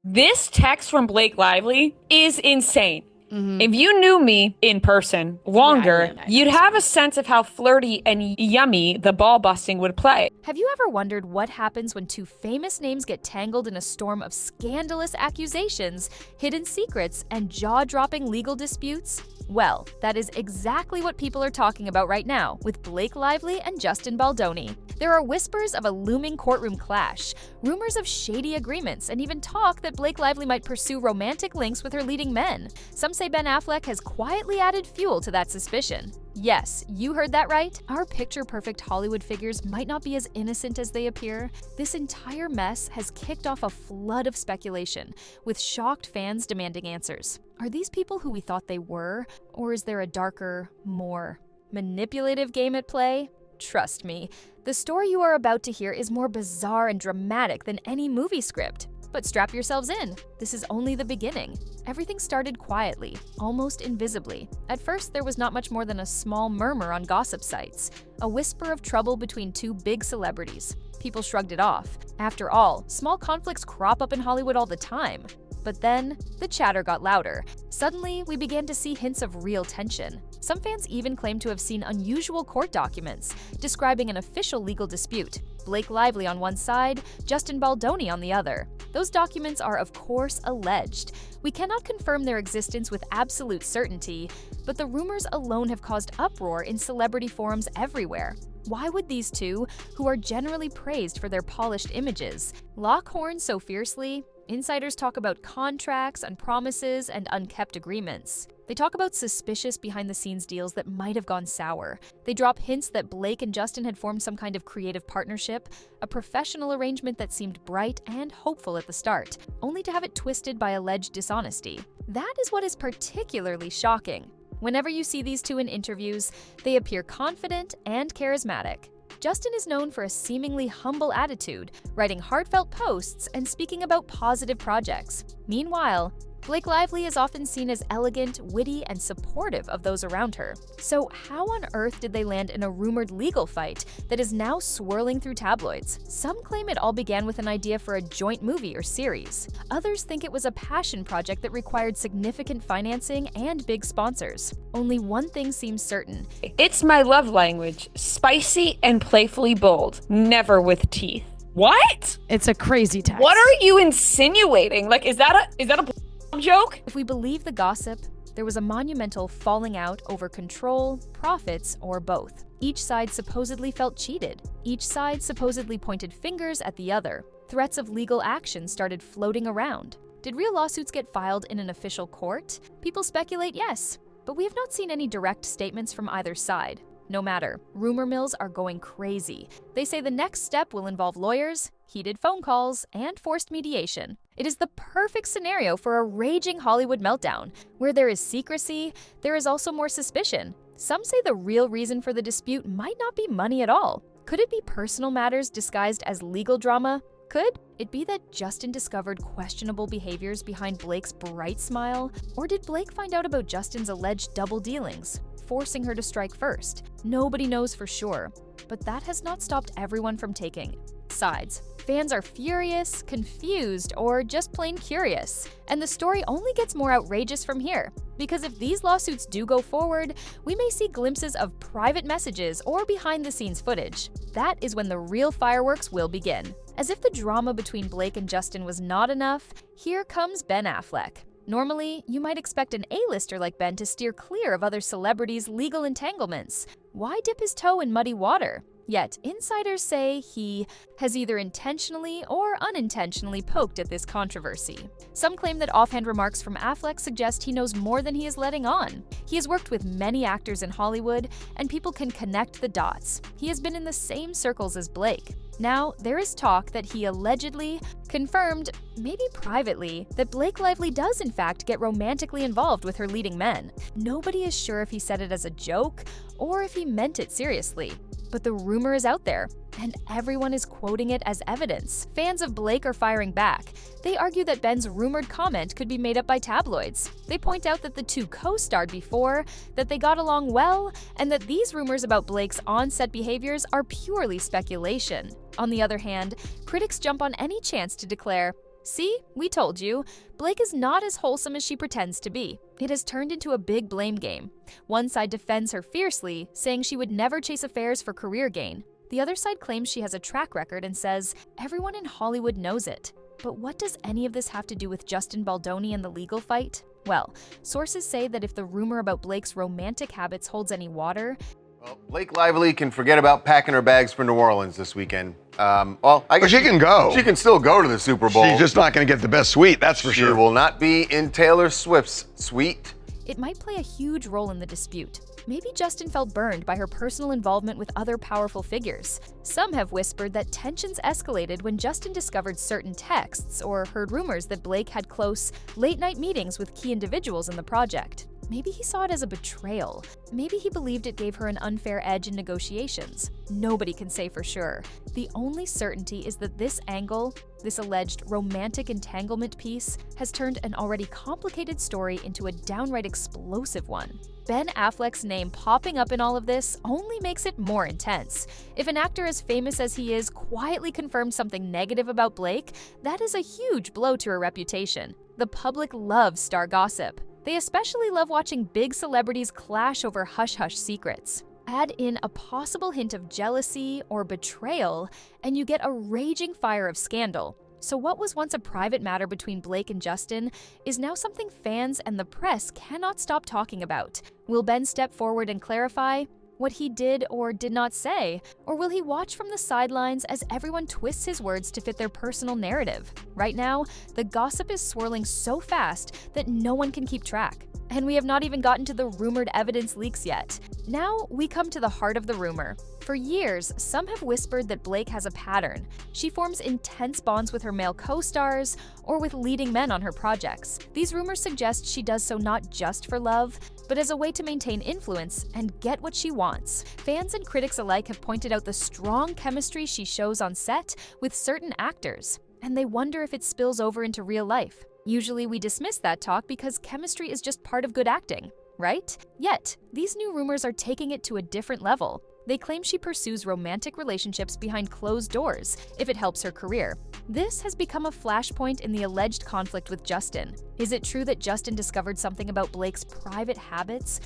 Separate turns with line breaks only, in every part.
This text from Blake Lively is insane. If you knew me in person longer, you'd have a sense of how flirty and yummy the ball busting would play.
Have you ever wondered what happens when two famous names get tangled in a storm of scandalous accusations, hidden secrets, and jaw-dropping legal disputes? Well, that is exactly what people are talking about right now with Blake Lively and Justin Baldoni. There are whispers of a looming courtroom clash, rumors of shady agreements, and even talk that Blake Lively might pursue romantic links with her leading men. Some say Ben Affleck has quietly added fuel to that suspicion. Yes, you heard that right. Our picture-perfect Hollywood figures might not be as innocent as they appear. This entire mess has kicked off a flood of speculation, with shocked fans demanding answers. Are these people who we thought they were, or is there a darker, more manipulative game at play? Trust me, the story you are about to hear is more bizarre and dramatic than any movie script. But strap yourselves in. This is only the beginning. Everything started quietly, almost invisibly. At first, there was not much more than a small murmur on gossip sites, a whisper of trouble between two big celebrities. People shrugged it off. After all, small conflicts crop up in Hollywood all the time. But then, the chatter got louder. Suddenly, we began to see hints of real tension. Some fans even claimed to have seen unusual court documents describing an official legal dispute. Blake Lively on one side, Justin Baldoni on the other. Those documents are, of course, alleged. We cannot confirm their existence with absolute certainty, but the rumors alone have caused uproar in celebrity forums everywhere. Why would these two, who are generally praised for their polished images, lock horns so fiercely? Insiders talk about contracts and promises and unkept agreements. They talk about suspicious behind-the-scenes deals that might have gone sour. They drop hints that Blake and Justin had formed some kind of creative partnership, a professional arrangement that seemed bright and hopeful at the start, only to have it twisted by alleged dishonesty. That is what is particularly shocking. Whenever you see these two in interviews, they appear confident and charismatic. Justin is known for a seemingly humble attitude, writing heartfelt posts and speaking about positive projects. Meanwhile, Blake Lively is often seen as elegant, witty, and supportive of those around her. So how on earth did they land in a rumored legal fight that is now swirling through tabloids? Some claim it all began with an idea for a joint movie or series. Others think it was a passion project that required significant financing and big sponsors. Only one thing seems certain.
It's my love language, spicy and playfully bold, never with teeth. What?
It's a crazy text.
What are you insinuating? Like, is that a joke?
If we believe the gossip, there was a monumental falling out over control, profits, or both. Each side supposedly felt cheated. Each side supposedly pointed fingers at the other. Threats of legal action started floating around. Did real lawsuits get filed in an official court? People speculate yes, but we have not seen any direct statements from either side. No matter, rumor mills are going crazy. They say the next step will involve lawyers, heated phone calls, and forced mediation. It is the perfect scenario for a raging Hollywood meltdown. Where there is secrecy, there is also more suspicion. Some say the real reason for the dispute might not be money at all. Could it be personal matters disguised as legal drama? Could it be that Justin discovered questionable behaviors behind Blake's bright smile? Or did Blake find out about Justin's alleged double dealings, forcing her to strike first? Nobody knows for sure, but that has not stopped everyone from taking sides. Fans are furious, confused, or just plain curious. And the story only gets more outrageous from here. Because if these lawsuits do go forward, we may see glimpses of private messages or behind-the-scenes footage. That is when the real fireworks will begin. As if the drama between Blake and Justin was not enough, here comes Ben Affleck. Normally, you might expect an A-lister like Ben to steer clear of other celebrities' legal entanglements. Why dip his toe in muddy water? Yet, insiders say he has either intentionally or unintentionally poked at this controversy. Some claim that offhand remarks from Affleck suggest he knows more than he is letting on. He has worked with many actors in Hollywood, and people can connect the dots. He has been in the same circles as Blake. Now, there is talk that he allegedly confirmed, maybe privately, that Blake Lively does in fact get romantically involved with her leading men. Nobody is sure if he said it as a joke or if he meant it seriously. But the rumor is out there, and everyone is quoting it as evidence. Fans of Blake are firing back. They argue that Ben's rumored comment could be made up by tabloids. They point out that the two co-starred before, that they got along well, and that these rumors about Blake's on-set behaviors are purely speculation. On the other hand, critics jump on any chance to declare, See, we told you. Blake is not as wholesome as she pretends to be. It has turned into a big blame game. One side defends her fiercely, saying she would never chase affairs for career gain. The other side claims she has a track record and says everyone in Hollywood knows it. But what does any of this have to do with Justin Baldoni and the legal fight? Well, sources say that if the rumor about Blake's romantic habits holds any water,
well, Blake Lively can forget about packing her bags for New Orleans this weekend. I guess
she can go.
She can still go to the Super Bowl.
She's just not going to get the best suite, that's for sure.
She will not be in Taylor Swift's suite.
It might play a huge role in the dispute. Maybe Justin felt burned by her personal involvement with other powerful figures. Some have whispered that tensions escalated when Justin discovered certain texts or heard rumors that Blake had close, late-night meetings with key individuals in the project. Maybe he saw it as a betrayal. Maybe he believed it gave her an unfair edge in negotiations. Nobody can say for sure. The only certainty is that this angle, this alleged romantic entanglement piece, has turned an already complicated story into a downright explosive one. Ben Affleck's name popping up in all of this only makes it more intense. If an actor as famous as he is quietly confirmed something negative about Blake, that is a huge blow to her reputation. The public loves star gossip. They especially love watching big celebrities clash over hush-hush secrets. Add in a possible hint of jealousy or betrayal, and you get a raging fire of scandal. So what was once a private matter between Blake and Justin is now something fans and the press cannot stop talking about. Will Ben step forward and clarify what he did or did not say? Or will he watch from the sidelines as everyone twists his words to fit their personal narrative? Right now, the gossip is swirling so fast that no one can keep track. And we have not even gotten to the rumored evidence leaks yet. Now we come to the heart of the rumor. For years, some have whispered that Blake has a pattern. She forms intense bonds with her male co-stars or with leading men on her projects. These rumors suggest she does so not just for love, but as a way to maintain influence and get what she wants. Fans and critics alike have pointed out the strong chemistry she shows on set with certain actors, and they wonder if it spills over into real life. Usually we dismiss that talk because chemistry is just part of good acting, right? Yet, these new rumors are taking it to a different level. They claim she pursues romantic relationships behind closed doors if it helps her career. This has become a flashpoint in the alleged conflict with Justin. Is it true that Justin discovered something about Blake's private habits?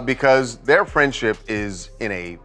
Because their friendship is I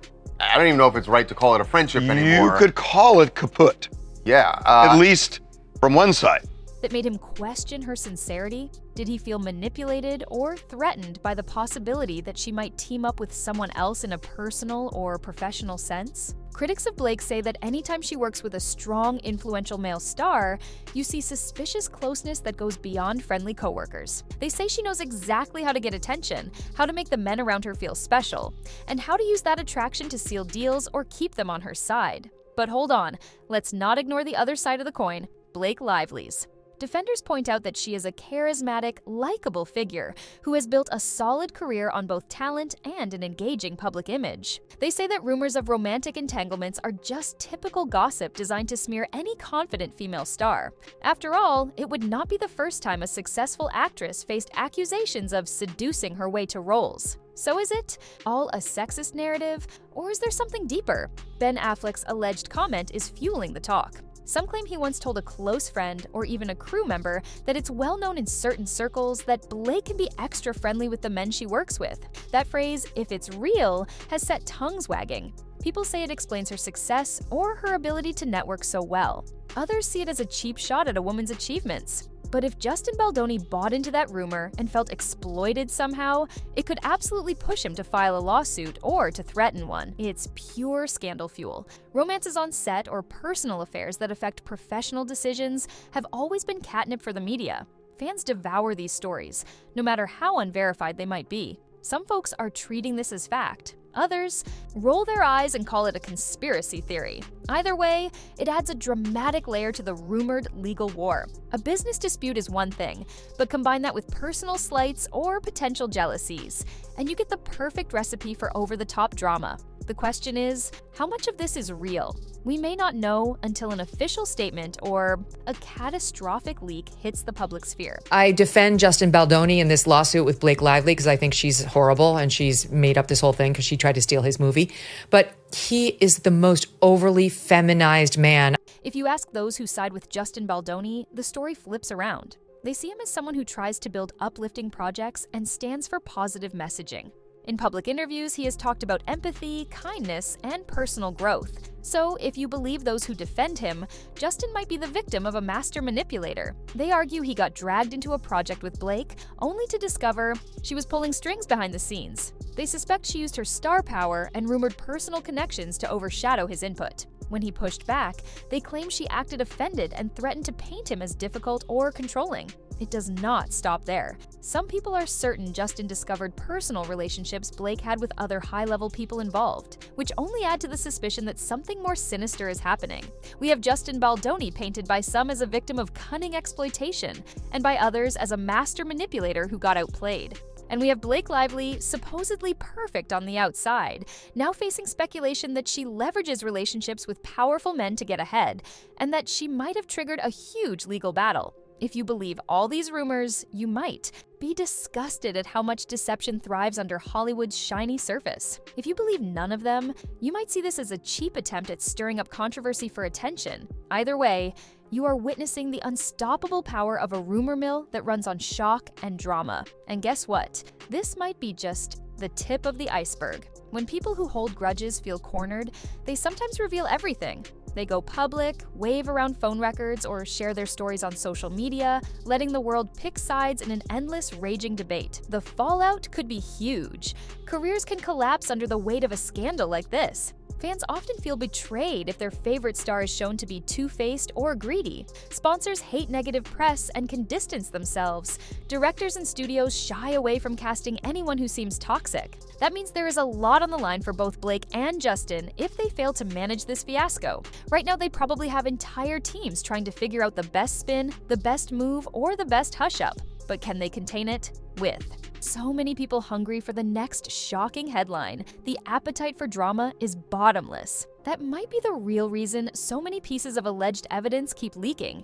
don't even know if it's right to call it a friendship anymore.
You could call it kaput.
Yeah.
At least from one side.
That made him question her sincerity? Did he feel manipulated or threatened by the possibility that she might team up with someone else in a personal or professional sense? Critics of Blake say that anytime she works with a strong, influential male star, you see suspicious closeness that goes beyond friendly coworkers. They say she knows exactly how to get attention, how to make the men around her feel special, and how to use that attraction to seal deals or keep them on her side. But hold on, let's not ignore the other side of the coin, Blake Lively's. Defenders point out that she is a charismatic, likable figure who has built a solid career on both talent and an engaging public image. They say that rumors of romantic entanglements are just typical gossip designed to smear any confident female star. After all, it would not be the first time a successful actress faced accusations of seducing her way to roles. So is it all a sexist narrative, or is there something deeper? Ben Affleck's alleged comment is fueling the talk. Some claim he once told a close friend or even a crew member that it's well known in certain circles that Blake can be extra friendly with the men she works with. That phrase, if it's real, has set tongues wagging. People say it explains her success or her ability to network so well. Others see it as a cheap shot at a woman's achievements. But if Justin Baldoni bought into that rumor and felt exploited somehow, it could absolutely push him to file a lawsuit or to threaten one. It's pure scandal fuel. Romances on set or personal affairs that affect professional decisions have always been catnip for the media. Fans devour these stories, no matter how unverified they might be. Some folks are treating this as fact. Others roll their eyes and call it a conspiracy theory. Either way, it adds a dramatic layer to the rumored legal war. A business dispute is one thing, but combine that with personal slights or potential jealousies, and you get the perfect recipe for over-the-top drama. The question is, how much of this is real? We may not know until an official statement or a catastrophic leak hits the public sphere.
I defend Justin Baldoni in this lawsuit with Blake Lively because I think she's horrible and she's made up this whole thing because she tried to steal his movie. But He is the most overly feminized man.
If you ask those who side with Justin Baldoni, the story flips around. They see him as someone who tries to build uplifting projects and stands for positive messaging. In public interviews, he has talked about empathy, kindness, and personal growth. So, if you believe those who defend him, Justin might be the victim of a master manipulator. They argue he got dragged into a project with Blake, only to discover she was pulling strings behind the scenes. They suspect she used her star power and rumored personal connections to overshadow his input. When he pushed back, they claim she acted offended and threatened to paint him as difficult or controlling. It does not stop there. Some people are certain Justin discovered personal relationships Blake had with other high-level people involved, which only add to the suspicion that something more sinister is happening. We have Justin Baldoni painted by some as a victim of cunning exploitation, and by others as a master manipulator who got outplayed. And we have Blake Lively, supposedly perfect on the outside, now facing speculation that she leverages relationships with powerful men to get ahead, and that she might have triggered a huge legal battle. If you believe all these rumors, you might be disgusted at how much deception thrives under Hollywood's shiny surface. If you believe none of them, you might see this as a cheap attempt at stirring up controversy for attention. Either way, you are witnessing the unstoppable power of a rumor mill that runs on shock and drama. And guess what? This might be just the tip of the iceberg. When people who hold grudges feel cornered, they sometimes reveal everything. They go public, wave around phone records, or share their stories on social media, letting the world pick sides in an endless, raging debate. The fallout could be huge. Careers can collapse under the weight of a scandal like this. Fans often feel betrayed if their favorite star is shown to be two-faced or greedy. Sponsors hate negative press and can distance themselves. Directors and studios shy away from casting anyone who seems toxic. That means there is a lot on the line for both Blake and Justin if they fail to manage this fiasco. Right now, they probably have entire teams trying to figure out the best spin, the best move, or the best hush-up. But can they contain it? With so many people hungry for the next shocking headline, the appetite for drama is bottomless. That might be the real reason so many pieces of alleged evidence keep leaking.